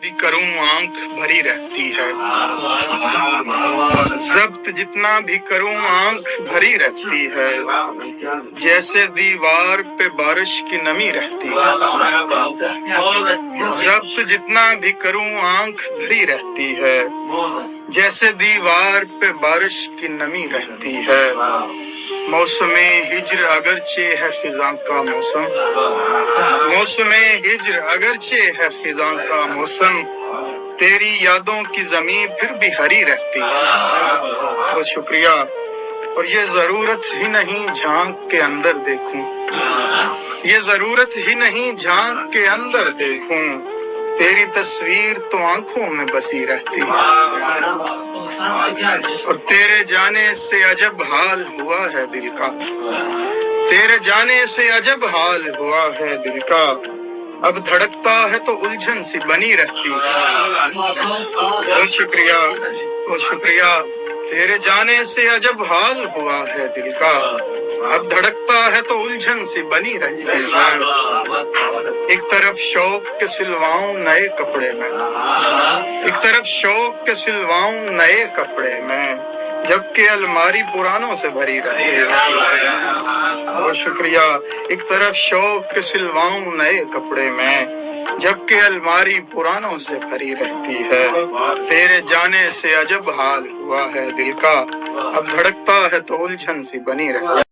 भी करूं आंख भरी रहती है, जब्त जितना भी करूं आंख भरी रहती है, जैसे दीवार पे बारिश की नमी रहती है। जब्त जितना भी करूं आंख भरी रहती है, जैसे दीवार पे बारिश की नमी रहती है। मौसमे हिज्र अगरचे है फिजां का मौसम, मौसमे हिज्र अगरचे है फिजां का मौसम, तेरी यादों की जमीन फिर भी हरी रहती है। बहुत शुक्रिया। और ये जरूरत ही नहीं झांक के अंदर देखूं, ये जरूरत ही नहीं झांक के अंदर देखूं, तेरी तस्वीर तो आंखों में बसी रहती है। और तेरे जाने से अजब हाल हुआ है दिल का, तेरे जाने से अजब हाल हुआ है दिल का, अब धड़कता है तो उलझन सी बनी रहती है। बहुत शुक्रिया, बहुत शुक्रिया। तेरे जाने से अजब हाल हुआ है दिल का, अब धड़कता है तो उलझन सी बनी रहती है। एक तरफ शौक के सिलवाऊं नए कपड़े में, एक तरफ शौक के सिलवाऊं नए कपड़े में, जबकि अलमारी पुरानों से भरी रहती है। बहुत शुक्रिया। एक तरफ शौक के सिलवाऊं नए कपड़े में, जबकि अलमारी पुरानों से भरी रहती है। तेरे जाने से अजब हाल हुआ है दिल का, अब धड़कता है तो उलझन सी बनी रहती है।